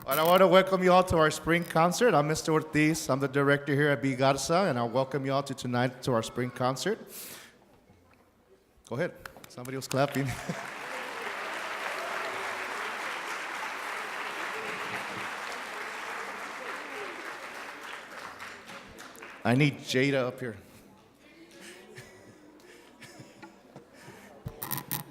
And I want to welcome you all to our spring concert. I'm Mr. Ortiz. I'm the director here at Garza, and I'll welcome you all tonight to our spring concert. Go ahead. Somebody was clapping. I need Jada up here.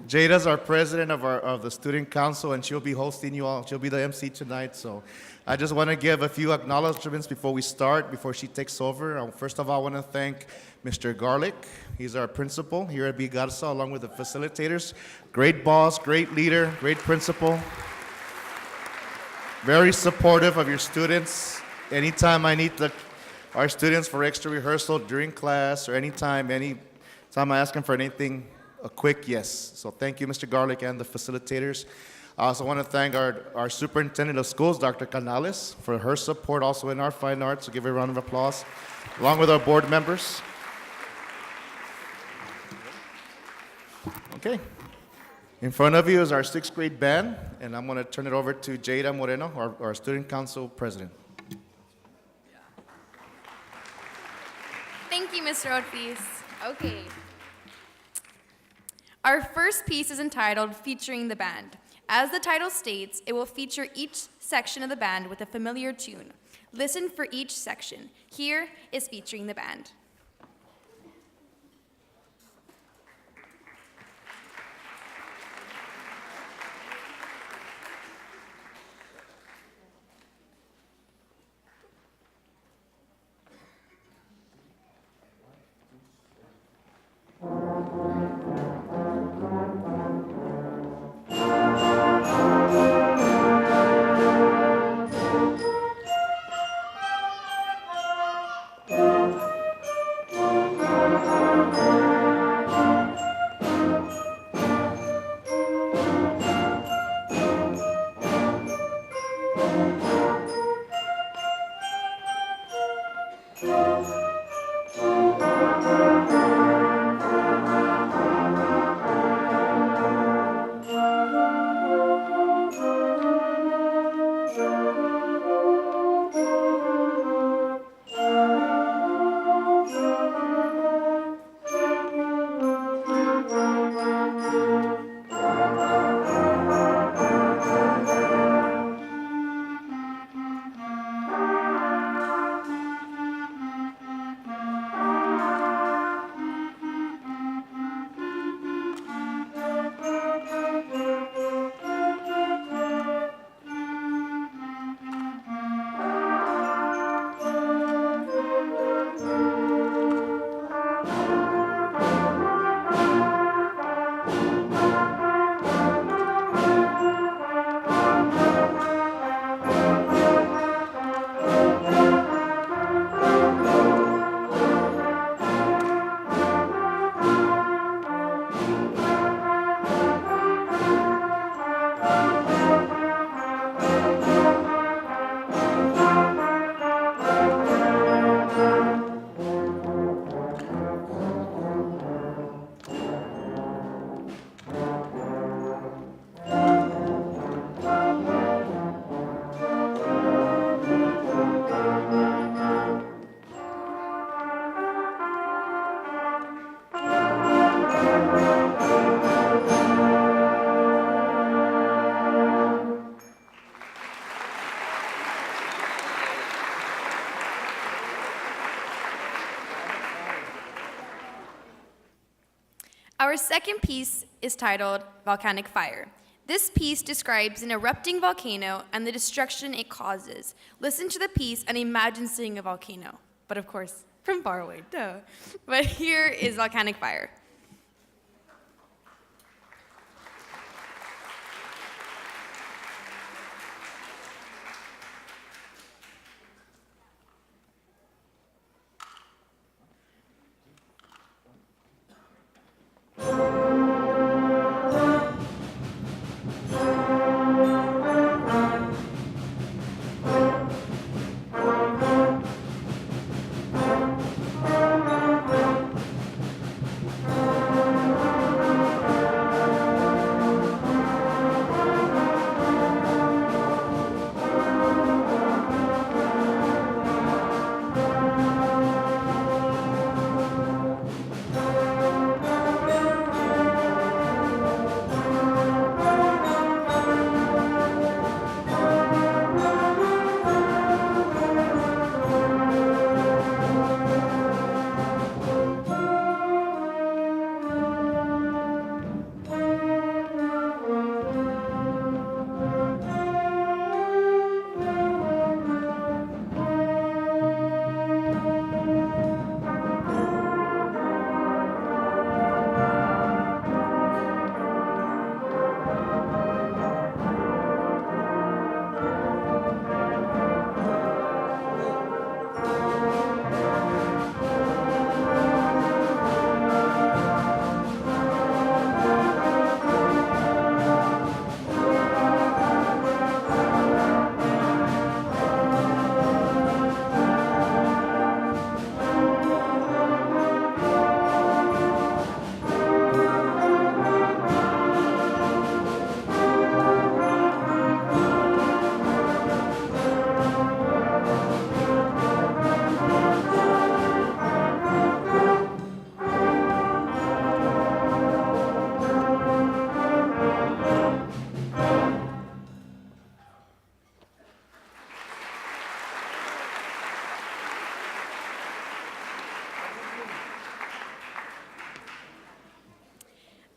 Jada's our president of the student council, and she'll be hosting you all. She'll be the MC tonight. So I just want to give a few acknowledgements before we start, before she takes over. First of all, I want to thank Mr. Garlic. He's our principal here at Garza, along with the facilitators. Great boss, great leader, great principal. Very supportive of your students. Anytime I need our students for extra rehearsal during class, or anytime I ask them for anything, a quick yes. So thank you, Mr. Garlic, and the facilitators. I also want to thank our superintendent of schools, Dr. Canales, for her support also in our fine arts. So give her a round of applause, along with our board members. Okay. In front of you is our 6th grade band, and I'm going to turn it over to Jada Moreno, our student council president. Thank you, Mr. Ortiz. Okay. Our first piece is entitled Featuring the Band. As the title states, it will feature each section of the band with a familiar tune. Listen for each section. Here is Featuring the Band. Our second piece is titled Volcanic Fire. This piece describes an erupting volcano and the destruction it causes. Listen to the piece and imagine seeing a volcano. But of course, from far away, duh. But here is Volcanic Fire.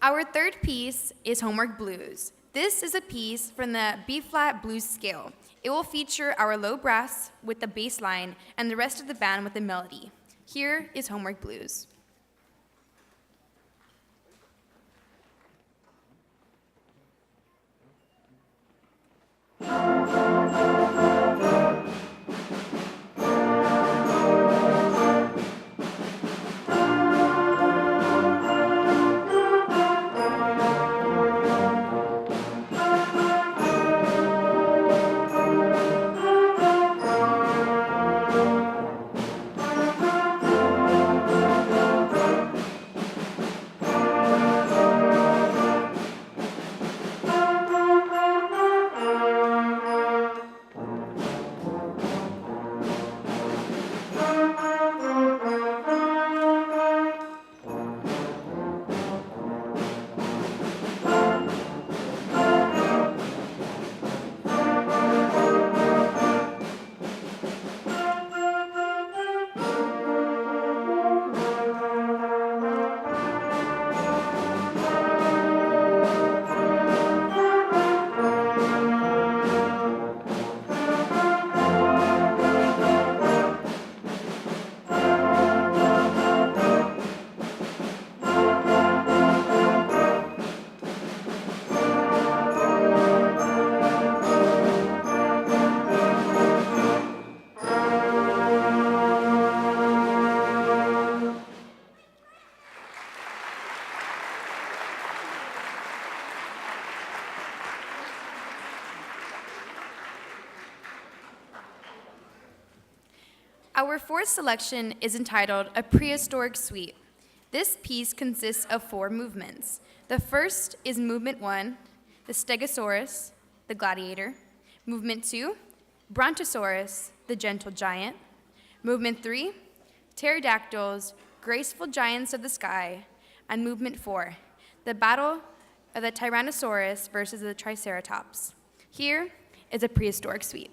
Our third piece is Homework Blues. This is a piece from the B-flat blues scale. It will feature our low brass with the bass line and the rest of the band with the melody. Here is Homework Blues. Our fourth selection is entitled A Prehistoric Suite. This piece consists of 4 movements. The first is Movement 1, the Stegosaurus, the Gladiator. Movement 2, Brontosaurus, the Gentle Giant. Movement 3, Pterodactyls, graceful giants of the sky. And Movement 4, the Battle of the Tyrannosaurus versus the Triceratops. Here is a Prehistoric Suite.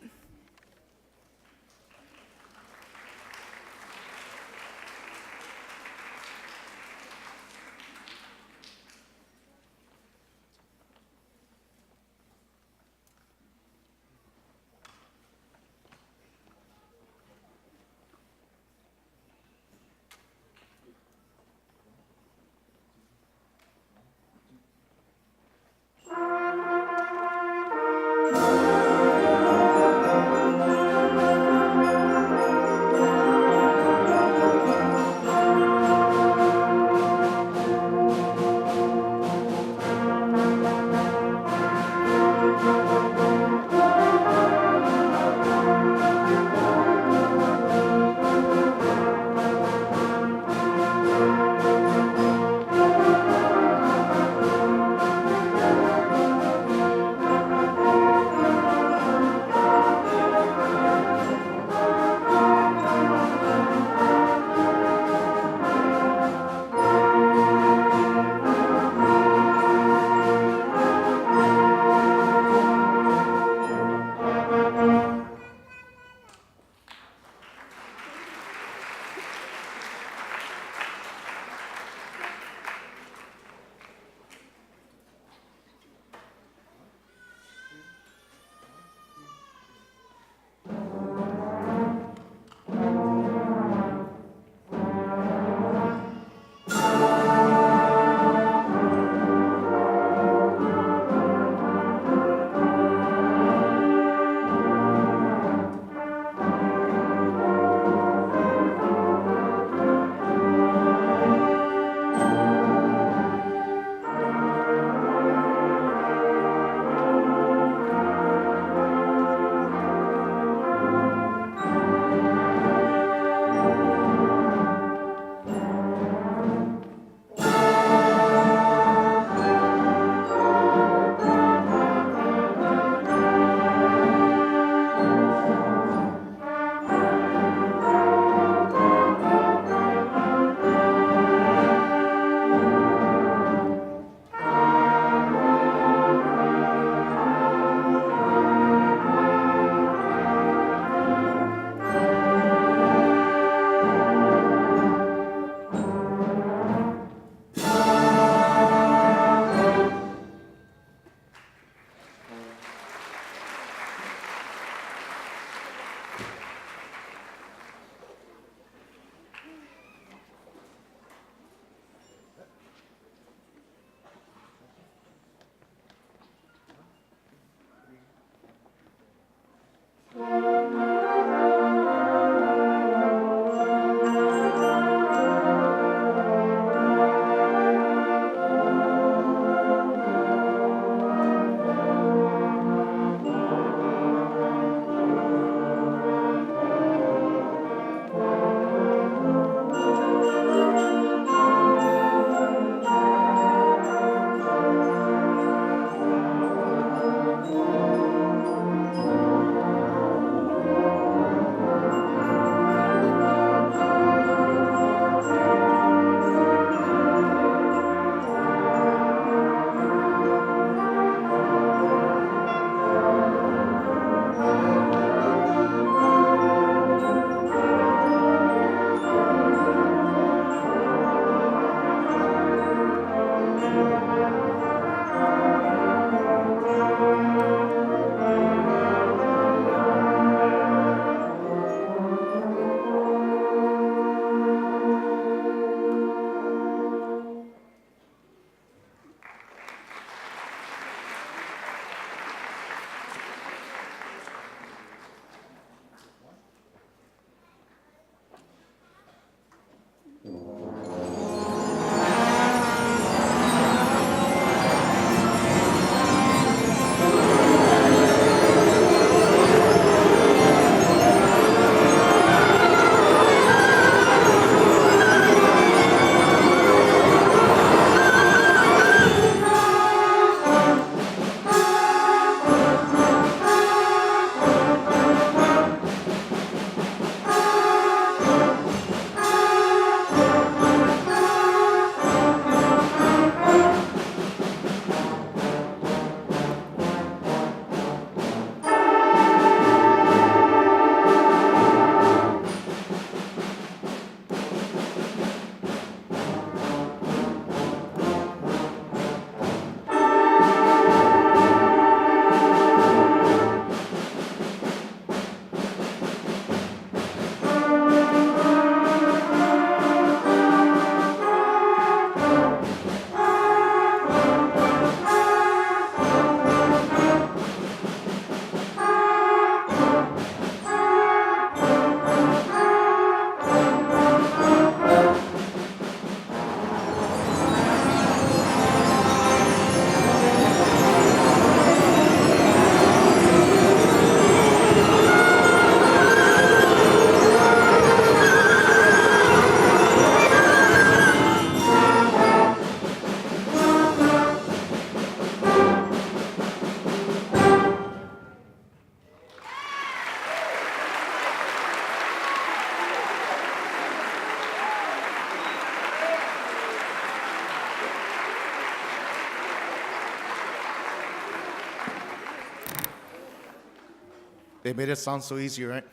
They made it sound so easy, right?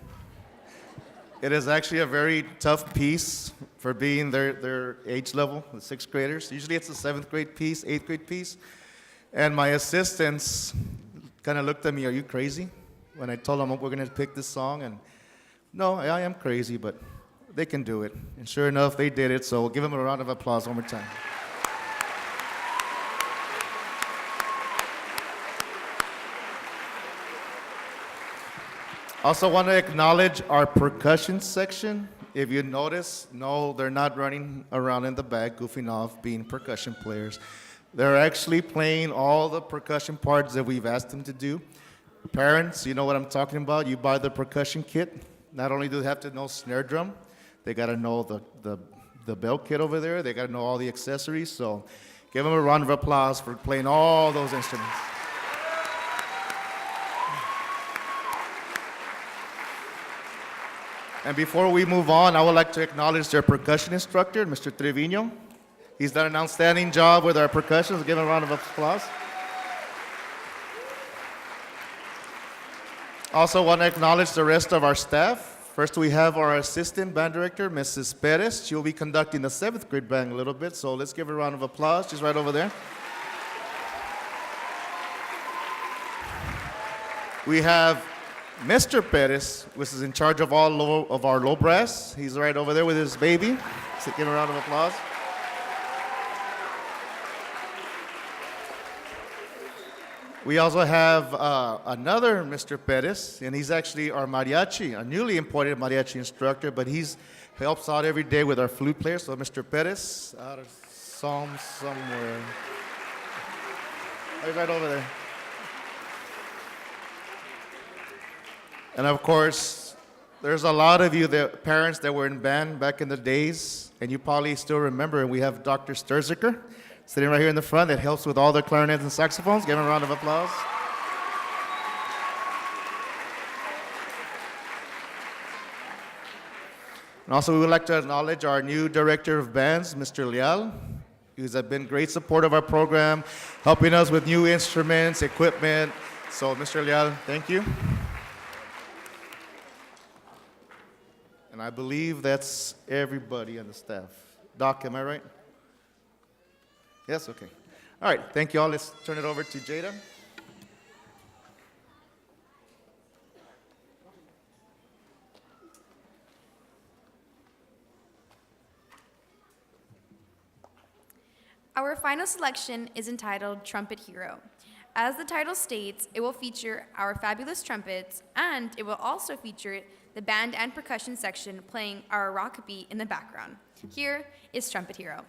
It is actually a very tough piece for being their age level, the sixth graders. Usually it's a seventh grade piece, eighth grade piece. And my assistants kind of looked at me, are you crazy? When I told them we're going to pick this song. And no, I am crazy, but they can do it. And sure enough, they did it. So we'll give them a round of applause one more time. Also want to acknowledge our percussion section. If you notice, no, they're not running around in the back, goofing off, being percussion players. They're actually playing all the percussion parts that we've asked them to do. Parents, you know what I'm talking about. You buy the percussion kit. Not only do they have to know snare drum, they got to know the bell kit over there. They got to know all the accessories. So give them a round of applause for playing all those instruments. And before we move on, I would like to acknowledge their percussion instructor, Mr. Trevino. He's done an outstanding job with our percussion. Give him a round of applause. Also want to acknowledge the rest of our staff. First, we have our assistant band director, Mrs. Perez. She'll be conducting the seventh grade band a little bit, so let's give her a round of applause. She's right over there. We have Mr. Perez, which is in charge of all of our low brass. He's right over there with his baby. So give him a round of applause. We also have another Mr. Perez, and he's actually our mariachi, a newly imported mariachi instructor, but he's helps out every day with our flute player. So Mr. Perez, out of Psalm somewhere. Right over there. And of course, there's a lot of you, parents that were in band back in the days, and you probably still remember, and we have Dr. Sturziker sitting right here in the front that helps with all the clarinets and saxophones. Give him a round of applause. And also, we would like to acknowledge our new director of bands, Mr. Leal, who's been great support of our program, helping us with new instruments, equipment. So, Mr. Leal, thank you. And I believe that's everybody on the staff. Doc, am I right? Yes, okay. All right, thank you all. Let's turn it over to Jada. Our final selection is entitled Trumpet Hero. As the title states, it will feature our fabulous trumpets, and it will also feature the band and percussion section playing our rock beat in the background. Here is Trumpet Hero.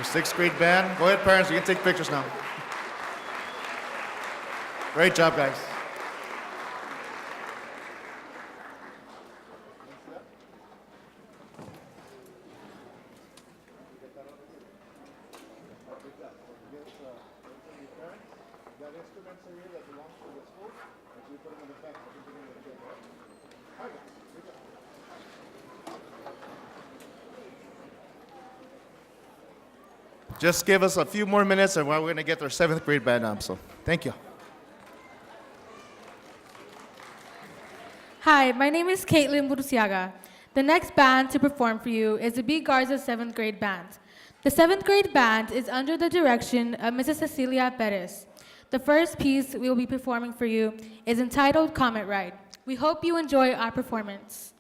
Your sixth grade band. Go ahead, parents, you can take pictures now. Great job, guys. Just give us a few more minutes and we're going to get our seventh grade band up. So thank you. Hi, my name is Caitlin Burciaga. The next band to perform for you is the B. Garza 7th grade band. The 7th grade band is under the direction of Mrs. Cecilia Perez. The first piece we will be performing for you is entitled Comet Ride. We hope you enjoy our performance.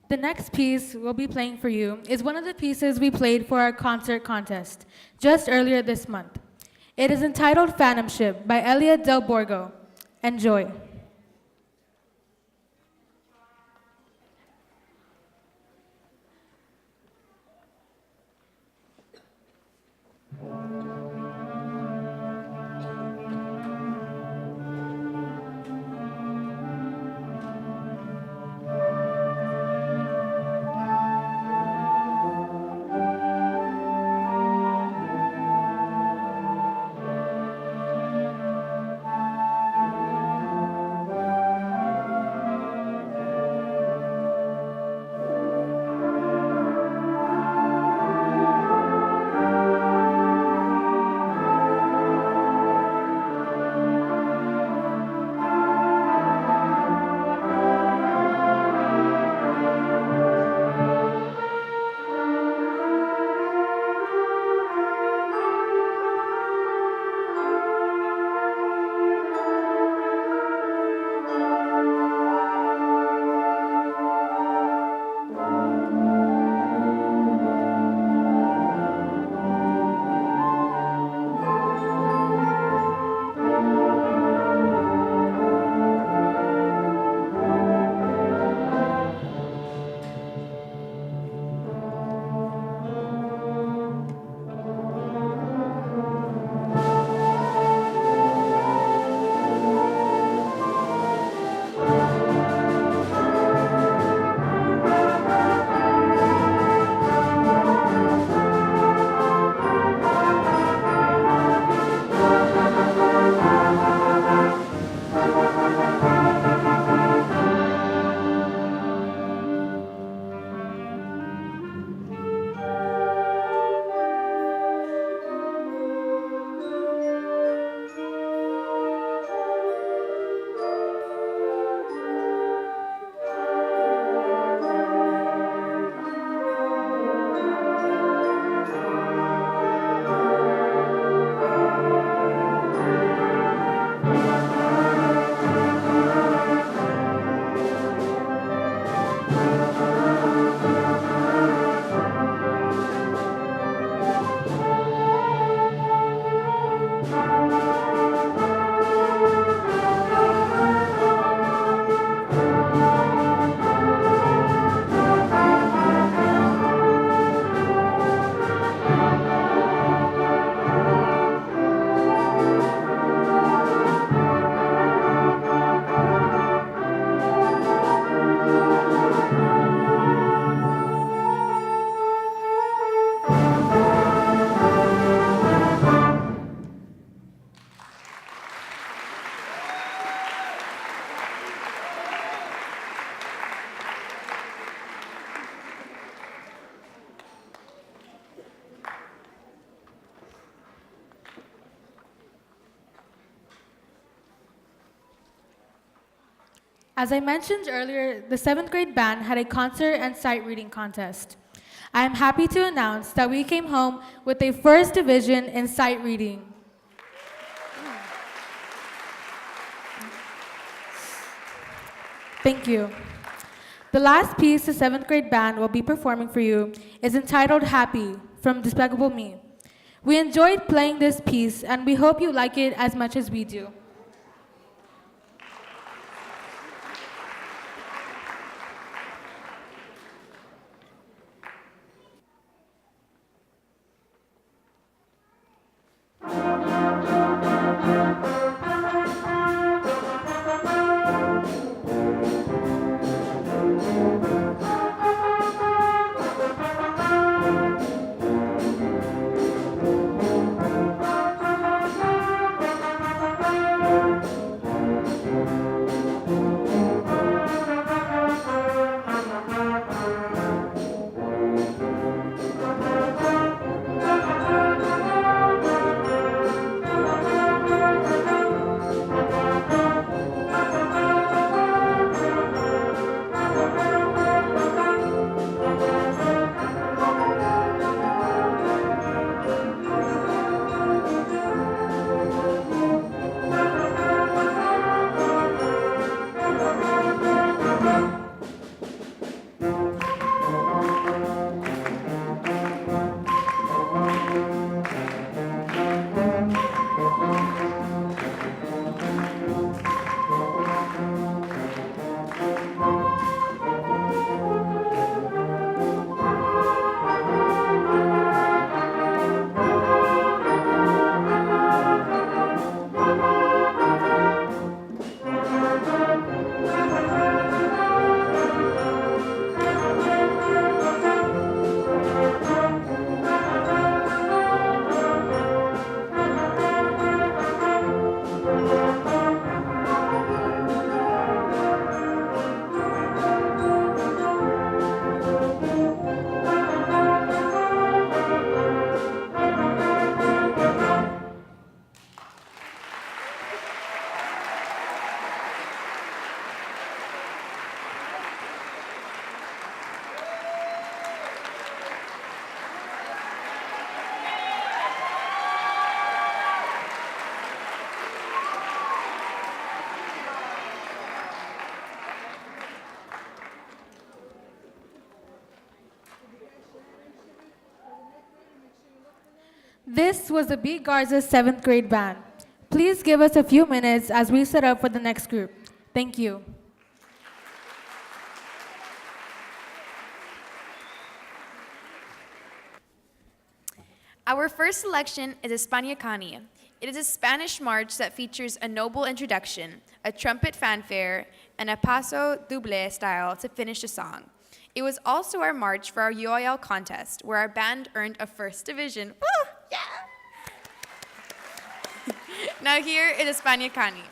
The next piece we'll be playing for you is one of the pieces we played for our concert contest just earlier this month. It is entitled Phantom Ship by Elia Del Borgo. Enjoy. As I mentioned earlier, the 7th grade band had a concert and sight reading contest. I am happy to announce that we came home with a first division in sight reading. Thank you. The last piece the 7th grade band will be performing for you is entitled Happy from Despicable Me. We enjoyed playing this piece and we hope you like it as much as we do. This was the B. Garza 7th grade band. Please give us a few minutes as we set up for the next group. Thank you. Our first selection is Espana Connie. It is a Spanish march that features a noble introduction, a trumpet fanfare, and a paso doble style to finish the song. It was also our march for our UIL contest, where our band earned a first division. Woo! Yeah! Now here is Espana Connie.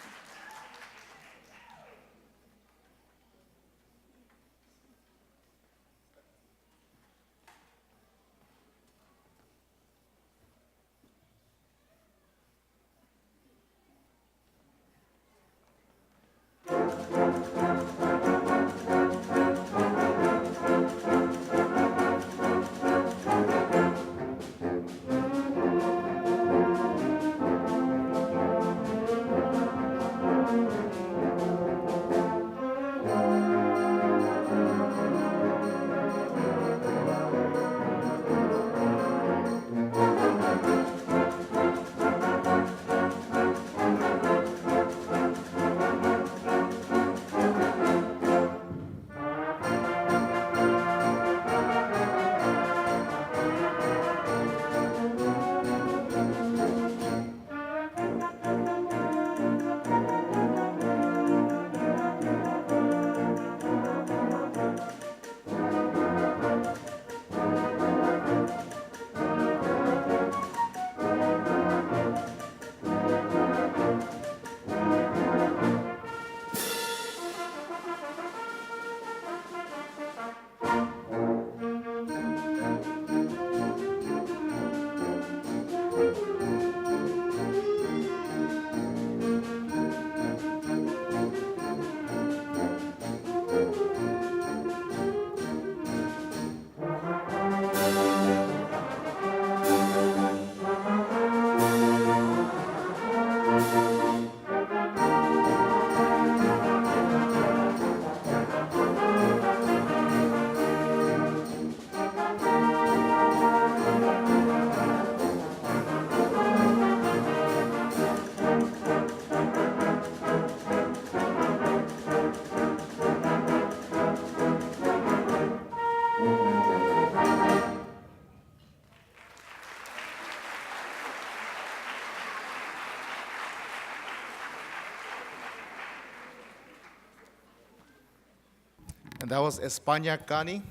and that was Espana Connie.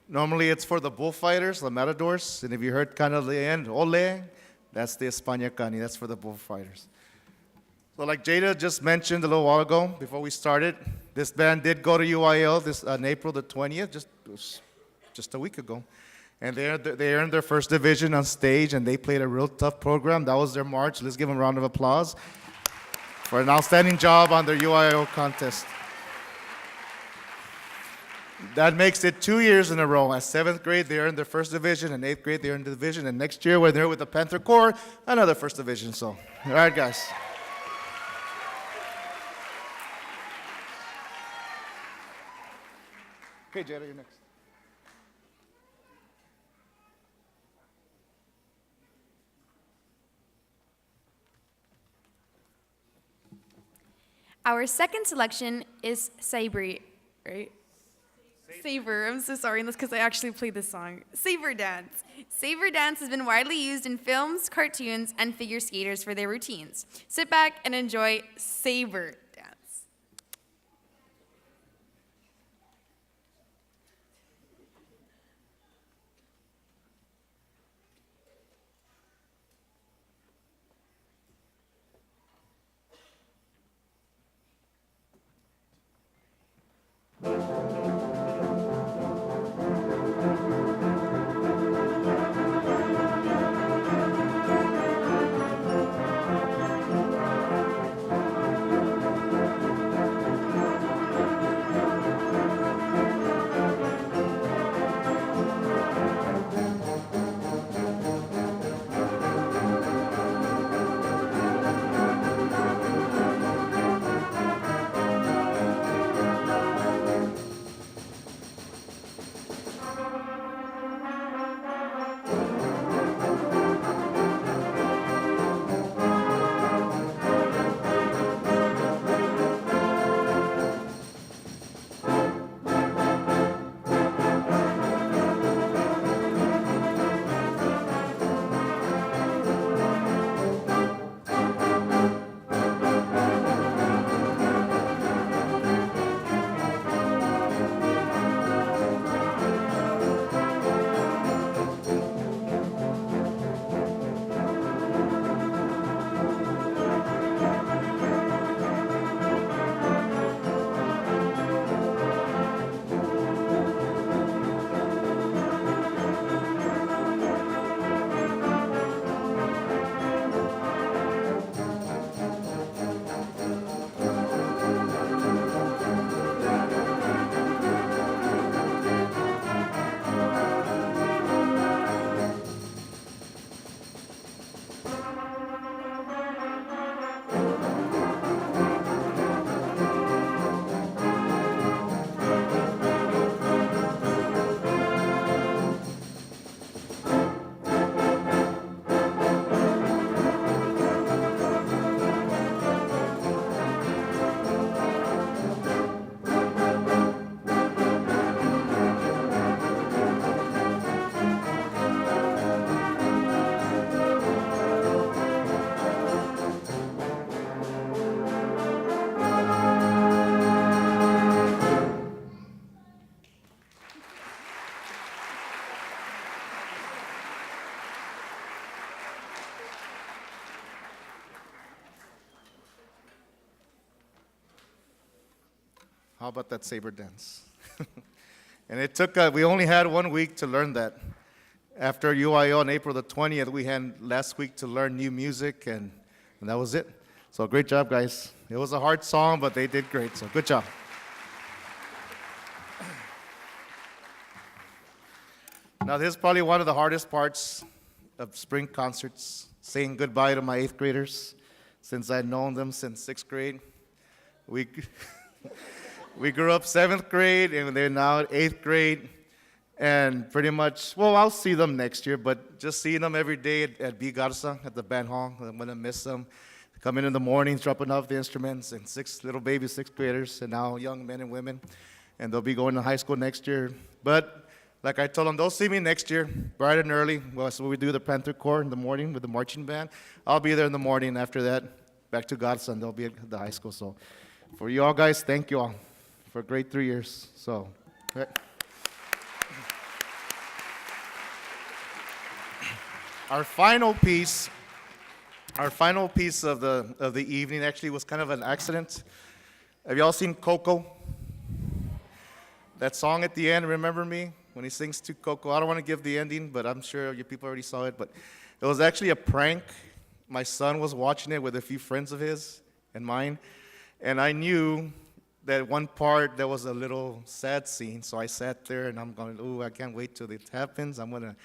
Normally it's for the bullfighters, the matadors, and if you heard kind of the end, ole, that's the Espana Connie, that's for the bullfighters. So like Jada just mentioned a little while ago, before we started, this band did go to UIL on April the 20th, just a week ago. And they earned their first division on stage, and they played a real tough program. That was their march. Let's give them a round of applause for an outstanding job on their UIL contest. That makes it 2 years in a row. At 7th grade, they earned their first division, and 8th grade, they earned the division. And next year, when they're with the Panther Corps, another first division. So, all right, guys. Okay, Jada, you're next. Our second selection is Sabre, right? Sabre, I'm so sorry, and that's because I actually played this song. Sabre Dance. Sabre Dance has been widely used in films, cartoons, and figure skaters for their routines. Sit back and enjoy Sabre Dance. How about that Sabre Dance? And it took, we only had 1 week to learn that. After UIO on April the 20th, we had last week to learn new music, and that was it. So great job, guys. It was a hard song, but they did great, so good job. Now, this is probably one of the hardest parts of spring concerts, saying goodbye to my 8th graders, since I've known them since 6th grade. We grew up 7th grade, and they're now at 8th grade. And pretty much, well, I'll see them next year, but just seeing them every day at B. Garza, at the band hall, I'm going to miss them. Come in the mornings, dropping off the instruments, and 6 little baby 6th graders, and now young men and women. And they'll be going to high school next year. But like I told them, they'll see me next year, bright and early. Well, so we do the Panther Corps in the morning with the marching band. I'll be there in the morning. After that, back to Garza, and they'll be at the high school. So for you all guys, thank you all for a great 3 years. So Right. Our final piece of the evening actually was kind of an accident. Have y'all seen Coco? That song at the end, Remember Me, when he sings to Coco. I don't want to give the ending, but I'm sure you people already saw it. But it was actually a prank. My son was watching it with a few friends of his and mine, and I knew that one part there was a little sad scene, so I sat there and I'm going, ooh, I can't wait till it happens. I'm going to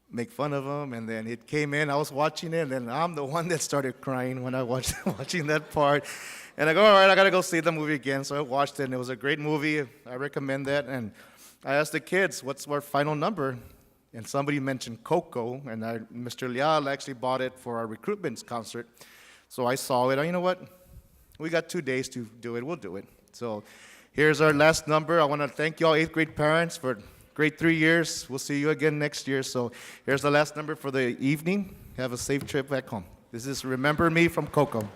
make fun of him. And then it came in, I was watching it, and then I'm the one that started crying when I watched watching that part. And I go, all right, I got to go see the movie again. So I watched it, and it was a great movie. I recommend that. And I asked the kids, what's our final number? And somebody mentioned Coco, and Mr. Leal actually bought it for our recruitment concert. So I saw it. You know what? We got 2 days to do it. We'll do it. So here's our last number. I want to thank you all 8th grade parents for great 3 years. We'll see you again next year. So here's the last number for the evening. Have a safe trip back home. This is Remember Me from Coco.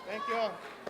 Thank you all.